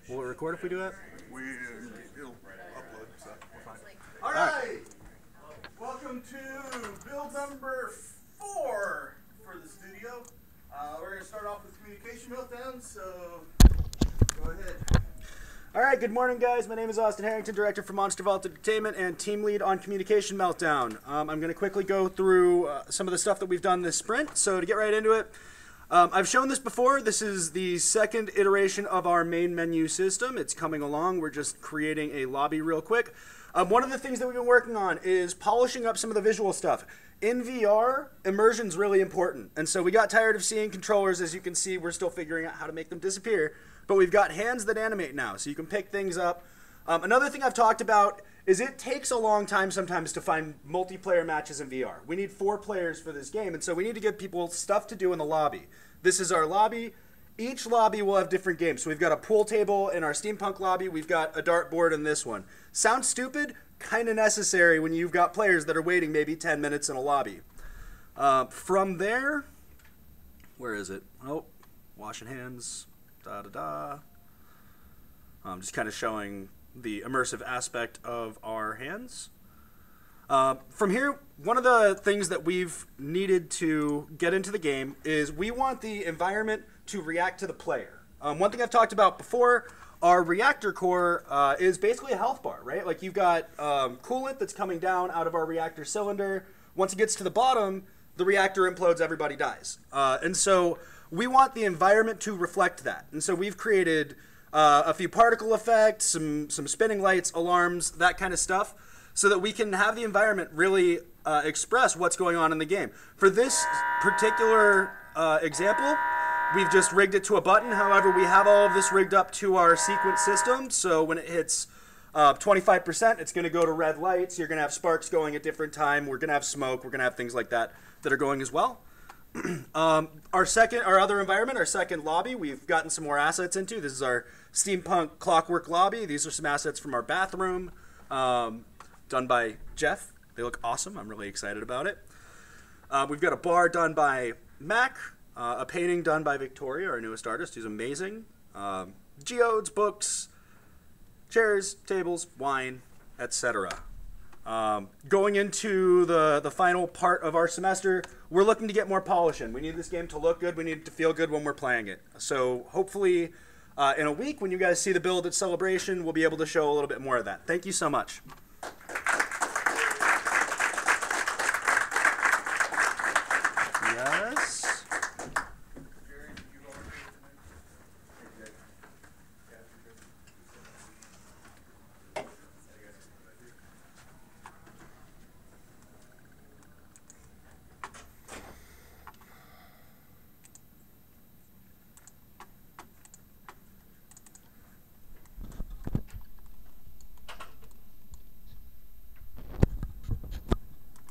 Will it record if we do that? It'll upload, so we're fine. All right. Welcome to build number 4 for the studio. We're going to start off with communication meltdown, so go ahead. All right, good morning, guys. My name is Austin Harrington, director for Monster Vault Entertainment and team lead on Communication Meltdown. I'm going to quickly go through some of the stuff that we've done this sprint. So to get right into it, I've shown this before. This is the second iteration of our main menu system. It's coming along. We're just creating a lobby real quick. One of the things that we've been working on is polishing up some of the visual stuff. In VR, immersion's really important. And so we got tired of seeing controllers. As you can see, we're still figuring out how to make them disappear. But we've got hands that animate now, so you can pick things up. Another thing I've talked about is it takes a long time sometimes to find multiplayer matches in VR. We need 4 players for this game, and so we need to give people stuff to do in the lobby. This is our lobby. Each lobby will have different games. So we've got a pool table in our steampunk lobby. We've got a dartboard in this one. Sounds stupid? Kind of necessary when you've got players that are waiting maybe 10 minutes in a lobby. From there, where is it? Oh, washing hands. I'm just kind of showing the immersive aspect of our hands. From here, one of the things that we've needed to get into the game is we want the environment to react to the player. One thing I've talked about before, our reactor core is basically a health bar, right? Like you've got coolant that's coming down out of our reactor cylinder. Once it gets to the bottom, the reactor implodes, everybody dies. And so we want the environment to reflect that. And so we've created a few particle effects, some spinning lights, alarms, that kind of stuff, so that we can have the environment really express what's going on in the game. For this particular example, we've just rigged it to a button. However, we have all of this rigged up to our sequence system. So when it hits 25%, it's going to go to red lights. You're going to have sparks going at different time. We're going to have smoke. We're going to have things like that are going as well. Our other environment, our second lobby, we've gotten some more assets into. This is our steampunk clockwork lobby. These are some assets from our bathroom, done by Jeff. They look awesome. I'm really excited about it. We've got a bar done by Mac, a painting done by Victoria, our newest artist, who's amazing. Geodes, books, chairs, tables, wine, etc. Going into the final part of our semester, we're looking to get more polish in. We need this game to look good. We need it to feel good when we're playing it. So hopefully in a week, when you guys see the build at Celebration, we'll be able to show a little bit more of that. Thank you so much. Yes.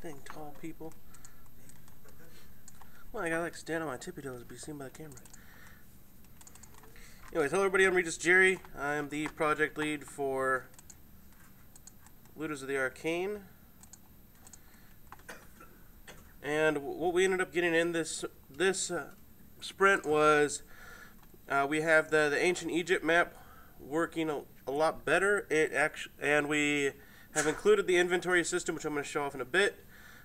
Dang tall people. Well, I gotta like stand on my tippy toes to be seen by the camera. Anyways, hello everybody, I'm Regis Jerry. I'm the project lead for Looters of the Arcane. And what we ended up getting in this sprint was we have the ancient Egypt map working a lot better. And we have included the inventory system, which I'm going to show off in a bit.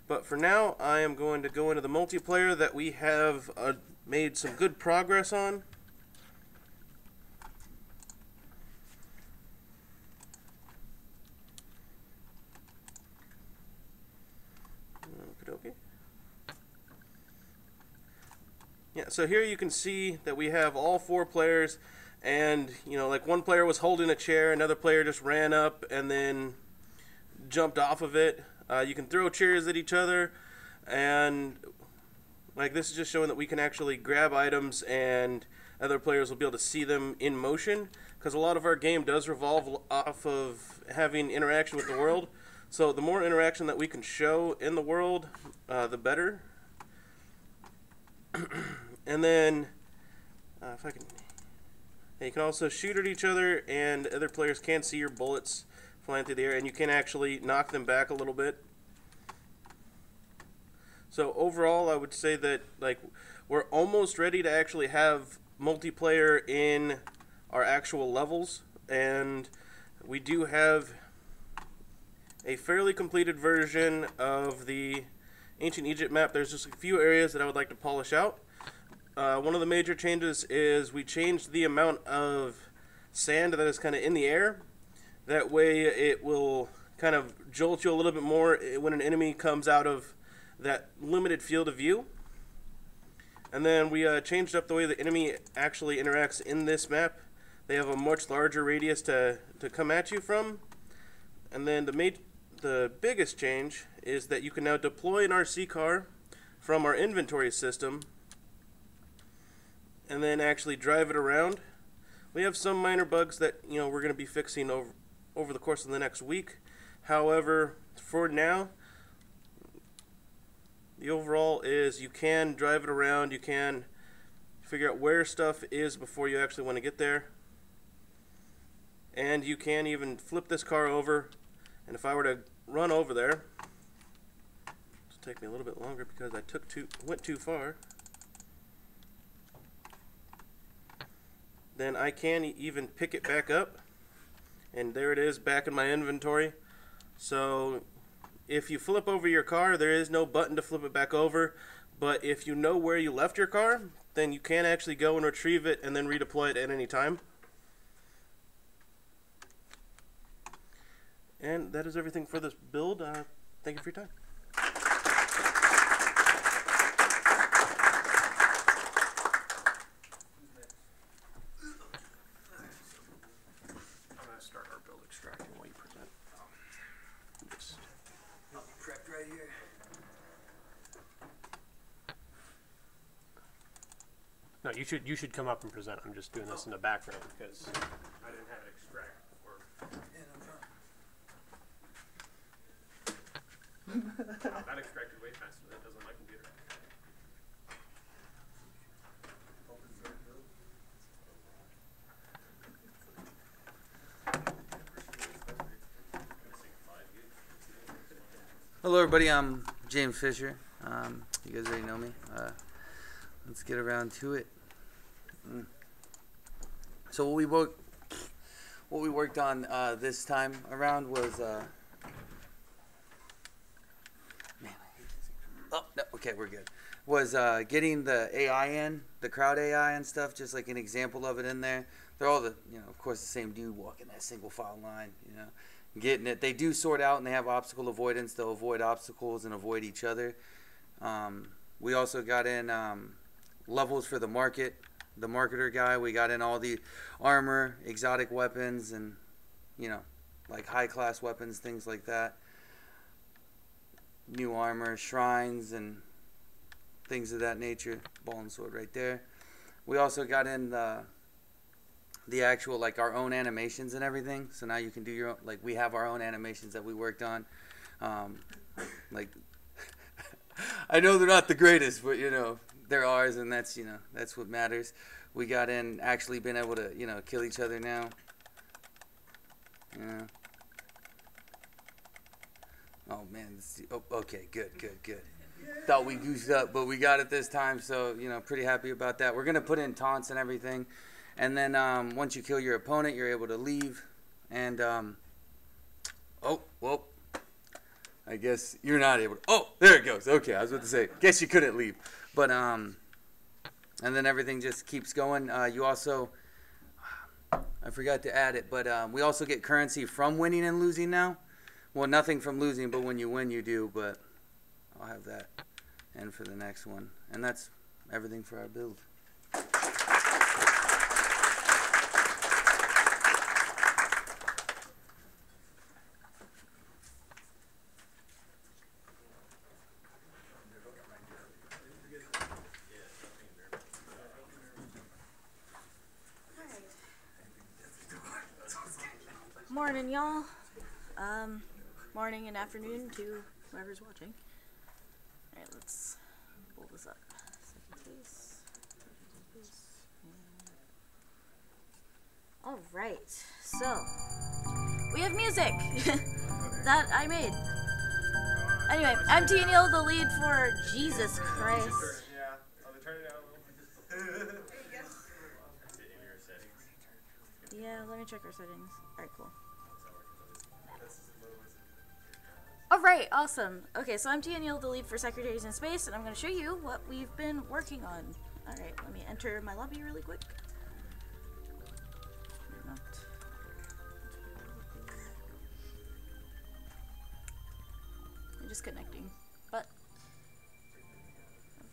But for now, I am going to go into the multiplayer that we have made some good progress on. Okay. Yeah, so here you can see that we have all 4 players, and like one player was holding a chair, another player just ran up and then jumped off of it. You can throw chairs at each other, and like this is just showing that we can actually grab items and other players will be able to see them in motion, because a lot of our game does revolve off of having interaction with the world. So the more interaction that we can show in the world, the better. And then if I can, you can also shoot at each other, and other players can see your bullets flying through the air, and you can actually knock them back a little bit. So overall, I would say that like we're almost ready to actually have multiplayer in our actual levels, and we do have a fairly completed version of the Ancient Egypt map. There's just a few areas that I would like to polish out. One of the major changes is we changed the amount of sand that is kind of in the air. That way it will kind of jolt you a little bit more when an enemy comes out of that limited field of view. And then we changed up the way the enemy actually interacts in this map. They have a much larger radius to come at you from. And then the biggest change is that you can now deploy an RC car from our inventory system and then actually drive it around. We have some minor bugs that we're going to be fixing over the course of the next week. However, for now, the overall is you can drive it around, you can figure out where stuff is before you actually want to get there. And you can even flip this car over, and if I were to run over there, it'll take me a little bit longer because I went too far. Then I can even pick it back up, and there it is back in my inventory. So if you flip over your car, there is no button to flip it back over, but if you know where you left your car, then you can actually go and retrieve it and then redeploy it at any time. And that is everything for this build. Thank you for your time. I'm going to start our build extracting while you present. I'll be prepped right here. No, you should come up and present. I'm just doing this in the background because I didn't have it extract before. Yeah, no problem. Wow, that extracted way faster than it does on my computer. Hello, everybody. I'm James Fisher. You guys already know me. Let's get around to it. So what we worked on this time around was okay, we're good. Was getting the AI in, the crowd AI and stuff, just like an example of it in there. They're all of course, the same dude walking that single file line, getting it. They do sort out and they have obstacle avoidance. They'll avoid obstacles and avoid each other. We also got in levels for the marketer guy. We got in all the armor, exotic weapons, and like high class weapons, things like that. New armor, shrines, and things of that nature. Ball and sword right there. We also got in the actual, like, our own animations and everything. So now you can do your own, like, we have our own animations that we worked on. Like, I know they're not the greatest, but they're ours, and that's that's what matters. We got in actually being able to kill each other now. Yeah. Oh man, okay, good. Thought we goosed up, but we got it this time, so pretty happy about that. We're gonna put in taunts and everything, and then once you kill your opponent, you're able to leave. And oh, well, I guess you're not able to. Oh, there it goes. Okay, I was about to say, guess you couldn't leave, but and then everything just keeps going. You also, I forgot to add it, but we also get currency from winning and losing now. Well, nothing from losing, but when you win, you do. But I'll have that in for the next one. And that's everything for our build. Morning, y'all. Morning and afternoon to whoever's watching. Alright, let's pull this up. Second case. Alright, so we have music that I made. Anyway, I'm Neil, the lead for Jesus Christ. Yeah, let me check our settings. Alright, cool. Alright, awesome. Okay, so I'm Danielle, the lead for Secretaries in Space, and I'm going to show you what we've been working on. Alright, let me enter my lobby really quick. I'm just connecting. But,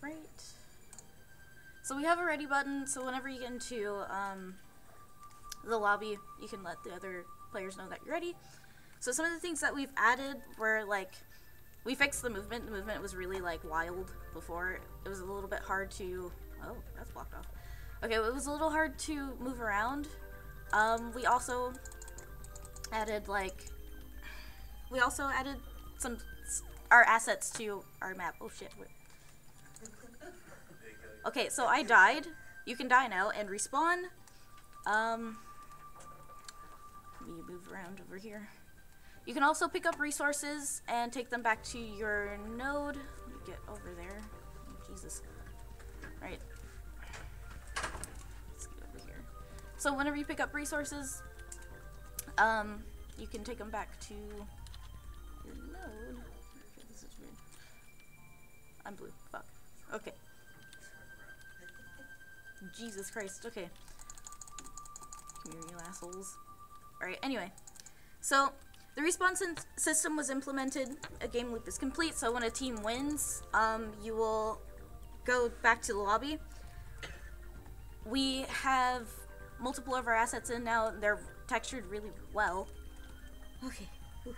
alright. So we have a ready button, so whenever you get into the lobby, you can let the other players know that you're ready. So some of the things that we've added were like, we fixed the movement. The movement was really like wild before. It was a little bit hard to, oh, that's blocked off. Okay, it was a little hard to move around. We also added some, our assets to our map. Oh shit. Wait. Okay, so I died. You can die now and respawn. Let me move around over here. You can also pick up resources and take them back to your node. Let me get over there. Oh, Jesus. Alright. Let's get over here. So whenever you pick up resources, you can take them back to your node. Okay, this is weird. I'm blue. Fuck. Okay. Jesus Christ. Okay. Come here, you assholes. Alright, anyway. So, the respawn system was implemented. A game loop is complete, so when a team wins, you will go back to the lobby. We have multiple of our assets in now. They're textured really well. Okay. Oof.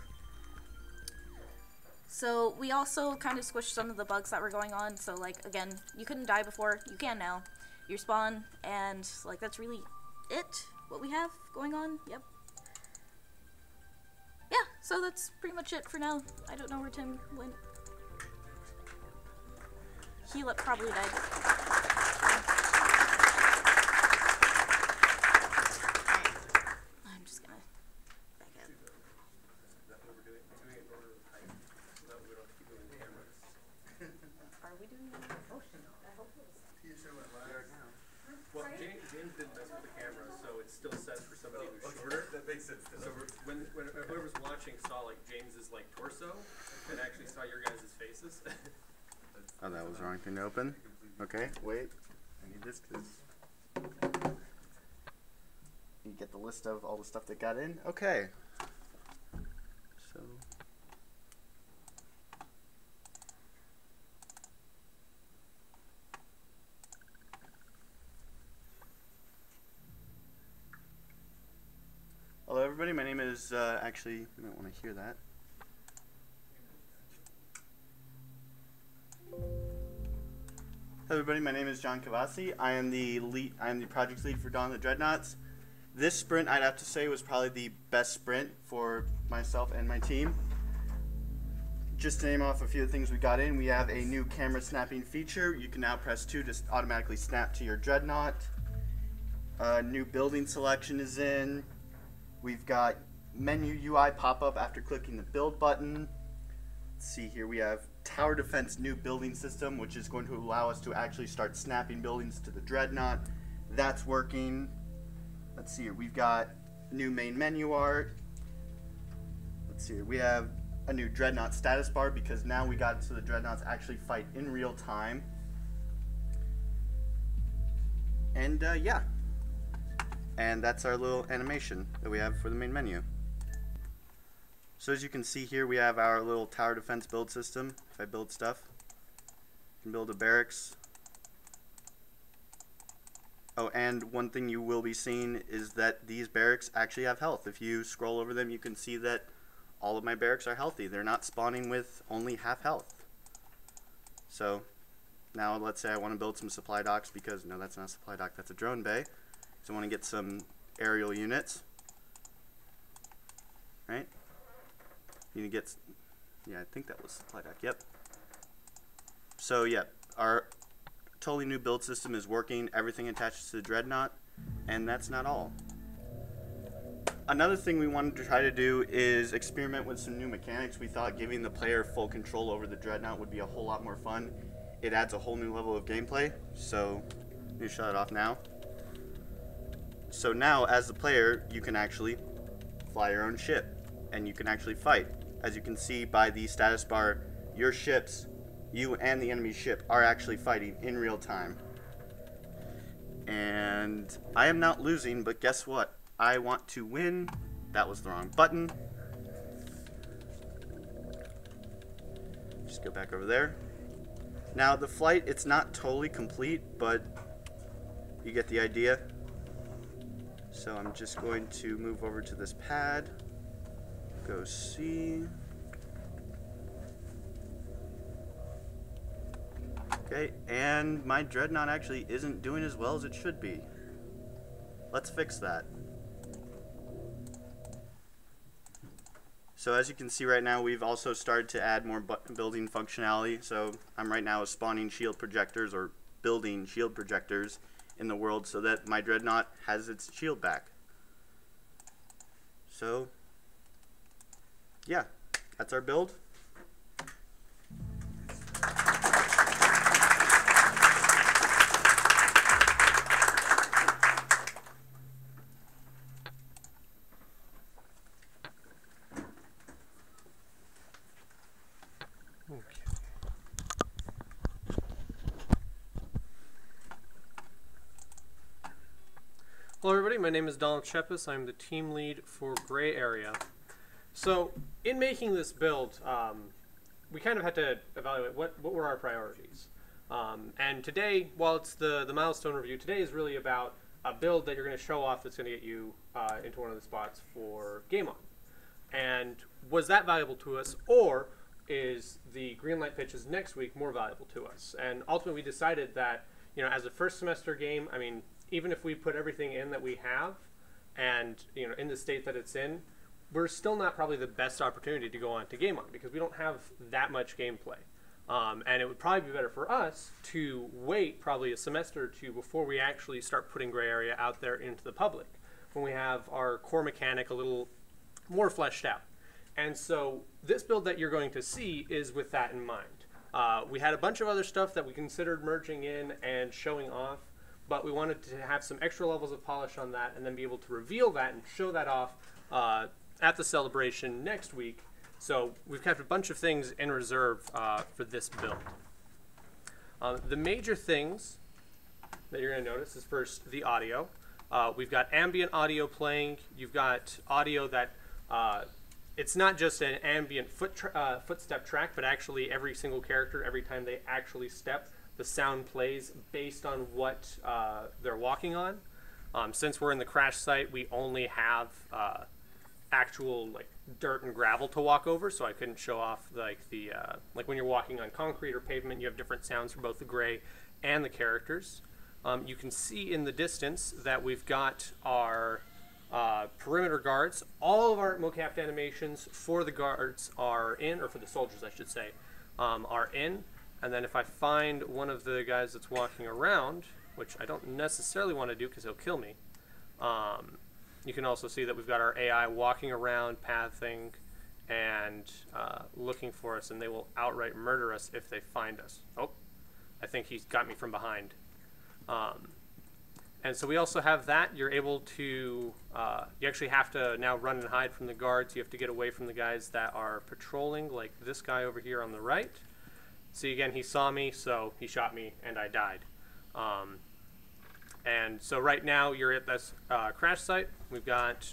So, we also kind of squished some of the bugs that were going on. So, like, again, you couldn't die before. You can now. You spawn, and, like, that's really it. What we have going on. Yep. Yeah, so that's pretty much it for now. I don't know where Tim went. He probably died. I'm just gonna back up. Are we doing that? Oh shit. I hope it was. Well, James didn't mess with the camera, so it's still set for somebody who's shorter. That makes sense. So when whoever's watching saw like James's like torso, and actually saw your guys' faces. Oh, that was the wrong thing to open. Okay, wait. I need this because you get the list of all the stuff that got in. Okay. So. Hello everybody, my name is, actually, you might want to hear that. Hello everybody, my name is John Cavassi. I am the project lead for Dawn of the Dreadnoughts. This sprint, I'd have to say, was probably the best sprint for myself and my team. Just to name off a few of the things we got in, we have a new camera snapping feature. You can now press 2 to automatically snap to your Dreadnought. New building selection is in. We've got menu UI pop-up after clicking the build button. Let's see here, we have tower defense new building system, which is going to allow us to actually start snapping buildings to the Dreadnought. That's working. Let's see here, we've got new main menu art. Let's see here, we have a new Dreadnought status bar because now we got so the Dreadnoughts actually fight in real time. And yeah. And that's our little animation that we have for the main menu. So as you can see here, we have our little tower defense build system. If I build stuff, I can build a barracks. Oh, and one thing you will be seeing is that these barracks actually have health. If you scroll over them, you can see that all of my barracks are healthy. They're not spawning with only half health. So now let's say I want to build some supply docks because, no, that's not a supply dock, that's a drone bay. So I want to get some aerial units, right? You need to get, yeah, I think that was supply dock, yep. So yeah, our totally new build system is working, everything attaches to the Dreadnought, and that's not all. Another thing we wanted to try to do is experiment with some new mechanics. We thought giving the player full control over the Dreadnought would be a whole lot more fun. It adds a whole new level of gameplay, so let me shut it off now. So now, as the player, you can actually fly your own ship, and you can actually fight. As you can see by the status bar, your ships, you and the enemy ship, are actually fighting in real time. And I am not losing, but guess what? I want to win. That was the wrong button. Just go back over there. Now the flight, it's not totally complete, but you get the idea. So I'm just going to move over to this pad. Go see. Okay, and my Dreadnought actually isn't doing as well as it should be. Let's fix that. So as you can see right now, we've also started to add more building functionality. So I'm right now spawning shield projectors, or building shield projectors in the world, so that my Dreadnought has its shield back. So yeah, that's our build. Hello everybody, my name is Donald Shepis. I'm the team lead for Gray Area. So, in making this build, we kind of had to evaluate what were our priorities. And today, while it's the milestone review, today is really about a build that you're going to show off that's going to get you into one of the spots for Game On. And was that valuable to us, or is the green light pitches next week more valuable to us? And ultimately we decided that, you know, as a first semester game, I mean, even if we put everything in that we have, and you know, in the state that it's in, we're still not probably the best opportunity to go on to Game On, because we don't have that much gameplay. And it would probably be better for us to wait probably a semester or two before we actually start putting Gray Area out there into the public, when we have our core mechanic a little more fleshed out. And so this build that you're going to see is with that in mind. We had a bunch of other stuff that we considered merging in and showing off, but we wanted to have some extra levels of polish on that and then be able to reveal that and show that off at the celebration next week. So we've kept a bunch of things in reserve for this build. The major things that you're going to notice is first the audio. We've got ambient audio playing. You've got audio that it's not just an ambient footstep track, but actually every single character, every time they actually step, the sound plays based on what they're walking on. Since we're in the crash site, we only have actual like dirt and gravel to walk over, so I couldn't show off like the like when you're walking on concrete or pavement, you have different sounds for both the gray and the characters. You can see in the distance that we've got our perimeter guards. All of our mocapped animations for the guards are in, or for the soldiers I should say, are in. And then if I find one of the guys that's walking around, which I don't necessarily want to do because he'll kill me, you can also see that we've got our AI walking around, pathing, and looking for us, and they will outright murder us if they find us. Oh, I think he's got me from behind. And so we also have that. You're able to, you actually have to now run and hide from the guards. You have to get away from the guys that are patrolling, like this guy over here on the right. See, again, he saw me, so he shot me, and I died. And so right now, you're at this crash site. We've got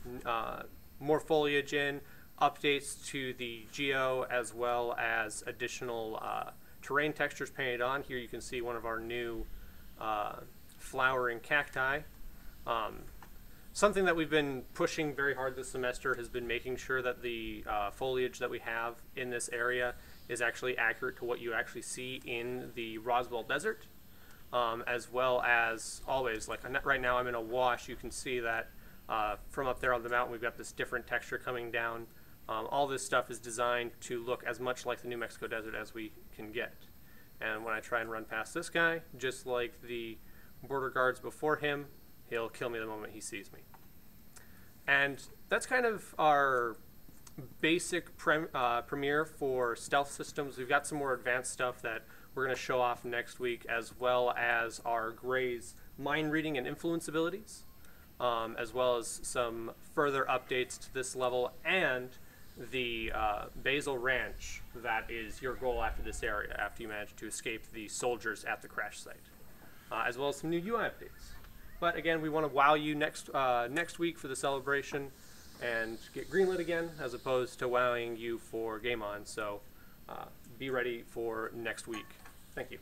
more foliage in, updates to the geo, as well as additional terrain textures painted on. Here you can see one of our new flowering cacti. Something that we've been pushing very hard this semester has been making sure that the foliage that we have in this area is actually accurate to what you actually see in the Roswell Desert, as well as always, like right now I'm in a wash. You can see that from up there on the mountain we've got this different texture coming down. All this stuff is designed to look as much like the New Mexico desert as we can get. And when I try and run past this guy, just like the border guards before him, he'll kill me the moment he sees me. And that's kind of our basic premiere for stealth systems. We've got some more advanced stuff that we're going to show off next week, as well as our Gray's mind reading and influence abilities. as well as some further updates to this level and the Basil Ranch that is your goal after this area, after you manage to escape the soldiers at the crash site, as well as some new UI updates. But again, we want to wow you next week for the celebration and get greenlit again, as opposed to wowing you for Game On. So be ready for next week. Thank you.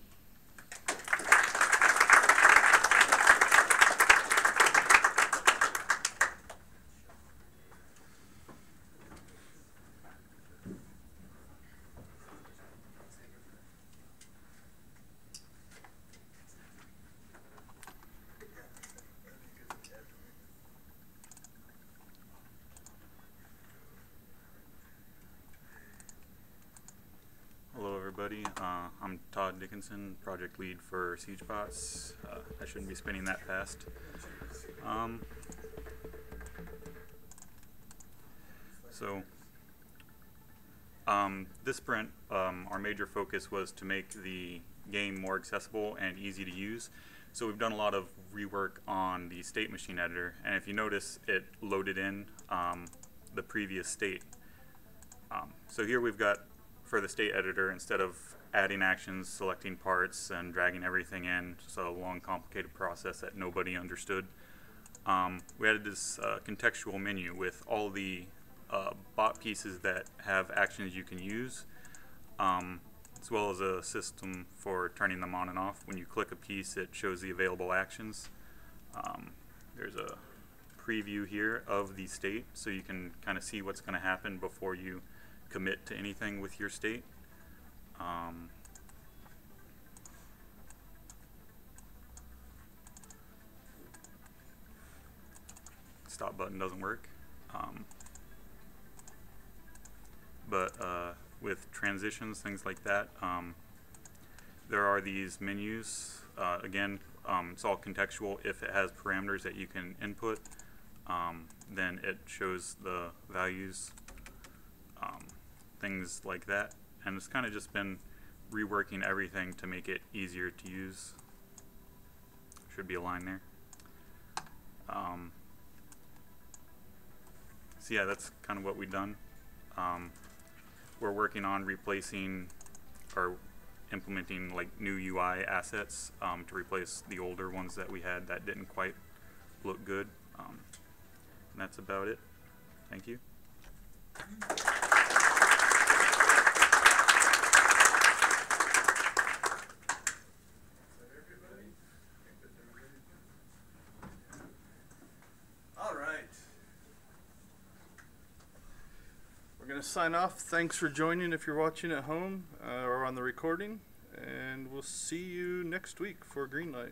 Hello everybody, I'm Todd Dickinson, project lead for SiegeBots. I shouldn't be spinning that fast. This sprint, our major focus was to make the game more accessible and easy to use. So we've done a lot of rework on the state machine editor, and if you notice, it loaded in the previous state. So here we've got, for the state editor, instead of adding actions, selecting parts, and dragging everything in, just a long, complicated process that nobody understood, we added this contextual menu with all the bot pieces that have actions you can use, as well as a system for turning them on and off. When you click a piece, it shows the available actions. There's a preview here of the state, so you can kind of see what's going to happen before you commit to anything with your state. Stop button doesn't work. But with transitions, things like that, there are these menus. Again, it's all contextual. If it has parameters that you can input, then it shows the values. Things like that, and it's kind of just been reworking everything to make it easier to use. Should be a line there. So yeah, that's kind of what we've done. We're working on replacing or implementing like new UI assets to replace the older ones that we had that didn't quite look good. And that's about it. Thank you. Going to sign off. Thanks for joining if you're watching at home or on the recording, and we'll see you next week for Greenlight.